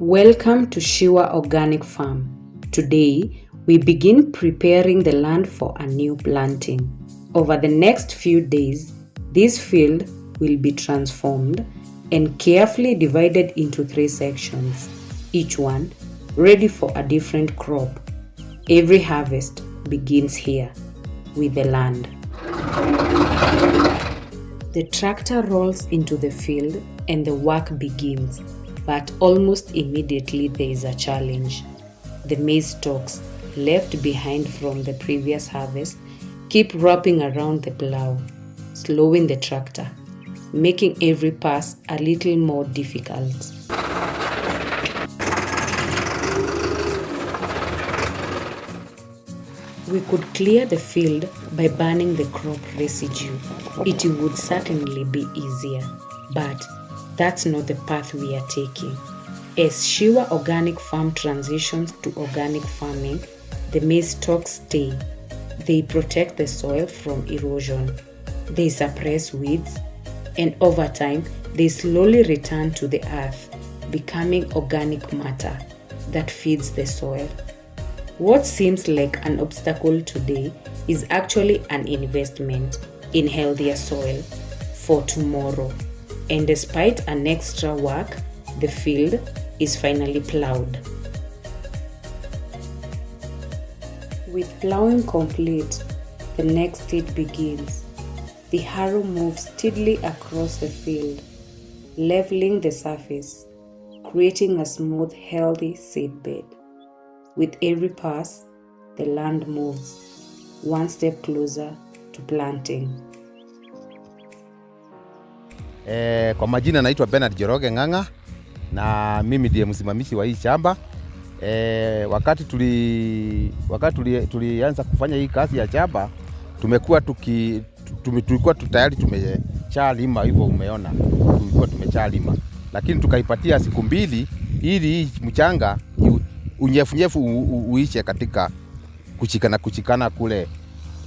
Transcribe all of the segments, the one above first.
Welcome to Shiwa Organic Farm. Today, we begin preparing the land for a new planting. Over the next few days, this field will be transformed and carefully divided into 3 sections, each one ready for a different crop. Every harvest begins here with the land. The tractor rolls into the field and the work begins. But almost immediately there is a challenge. The maize stalks left behind from the previous harvest keep wrapping around the plough, slowing the tractor, making every pass a little more difficult. We could clear the field by burning the crop residue. It would certainly be easier, but that's not the path we are taking. As Shiwa Organic Farm transitions to organic farming, the maize stalks stay. They protect the soil from erosion. They suppress weeds, and over time, they slowly return to the earth, becoming organic matter that feeds the soil. What seems like an obstacle today is actually an investment in healthier soil for tomorrow. And despite an extra work, the field is finally plowed. With plowing complete, the next stage begins. The harrow moves steadily across the field, leveling the surface, creating a smooth, healthy seedbed. With every pass, the land moves one step closer to planting. Kwa majina naitwa Bernard Joroge Ng'ang'a na mimi ndiye msimamizi wa hii shamba. Wakati tulianza kufanya hii kazi ya shamba, tulikuwa tayari tumeshalima, hivyo umeona, tulikuwa tumeshalima, lakini tukaipatia siku 2 ili hii mchanga unyefu uishe katika kuchikana kule,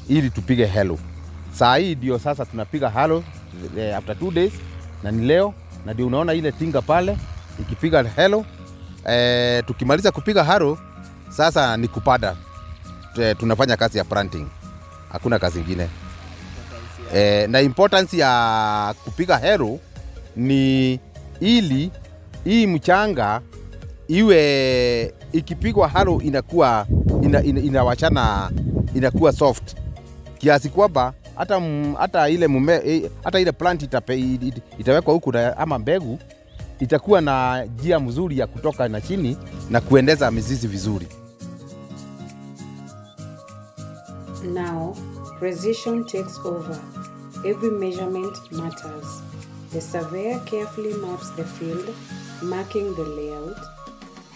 ili tupige harrow. Saa hii ndio sasa tunapiga harrow after 2 days, na ni leo, na ndio unaona ile tinga pale ikipiga harrow. Tukimaliza kupiga harrow sasa ni kupanda. Tunafanya kazi ya planting, hakuna kazi nyingine. Na importance ya kupiga harrow ni ili hii mchanga iwe ikipigwa harrow inakuwa inawachana, inakuwa soft kiasi kwamba hata ile plant itawekwa huku ama mbegu itakuwa na njia mzuri ya kutoka na chini na kuendeza mizizi vizuri. Now, precision takes over. Every measurement matters. The surveyor carefully maps the field, marking the layout,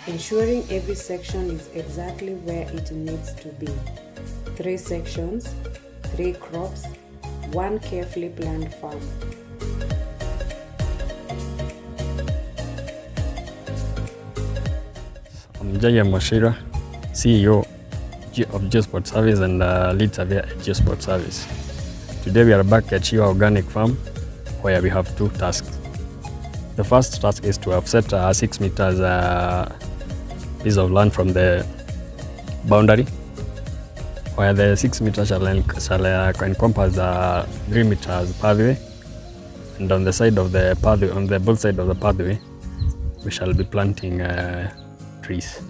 ensuring every section is exactly where it needs to be. 3 sections, 3 crops, 1 carefully planned farm. I'm Jaya Mashira, CEO of Geosport Service and lead surveyor at Geosport Service. Today we are back at Shiwa Organic Farm, where we have 2 tasks. The first task is to offset a 6 meters piece of land from the boundary, where the 6 meters shall encompass 3 meters pathway, and on the side of the pathway, on the both sides of the pathway, we shall be planting trees.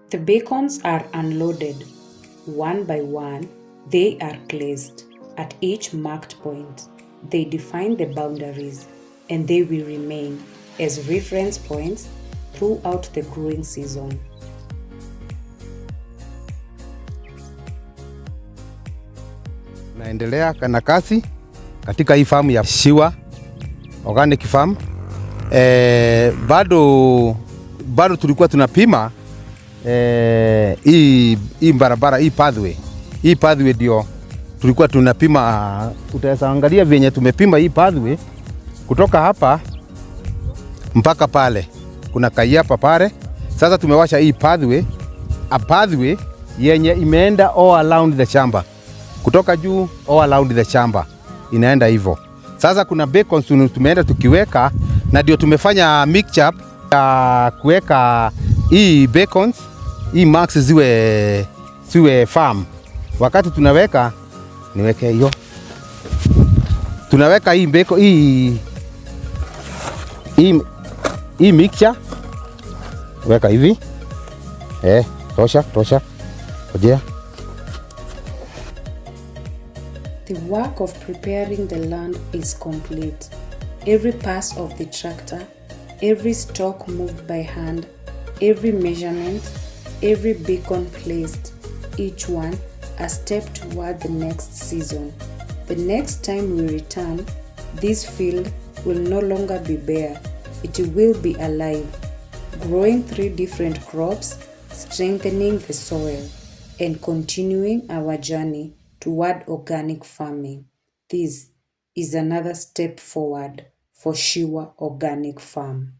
The bacons are unloaded. One by one, they are placed at each marked point. They define the boundaries, and they will remain as reference points throughout the growing season. Naendelea na kazi katika hii farm ya Shiwa Organic Farm. Bado tulikuwa tunapima hii barabara, hii pathway. Hii pathway ndio tulikuwa tunapima. Utaweza angalia venye tumepima hii pathway kutoka hapa mpaka pale. Kuna kaiapa pale. Sasa tumewasha hii pathway, a pathway yenye imeenda all around the shamba. Kutoka juu all around the shamba inaenda hivyo. Sasa kuna bacon tumeenda tukiweka, na ndio tumefanya mixture Kuweka hii bacons, hii marks ziwe firm. Wakati tunaweka, niweke hiyo, tunaweka hii bacon, hii mixture, weka hivi, tosha, ojea. The work of preparing the land is complete. Every pass of the tractor, every stalk moved by hand, every measurement, every beacon placed, each one a step toward the next season. The next time we return, this field will no longer be bare. It will be alive, growing 3 different crops, strengthening the soil, and continuing our journey toward organic farming. This is another step forward for Shiwa Organic Farm.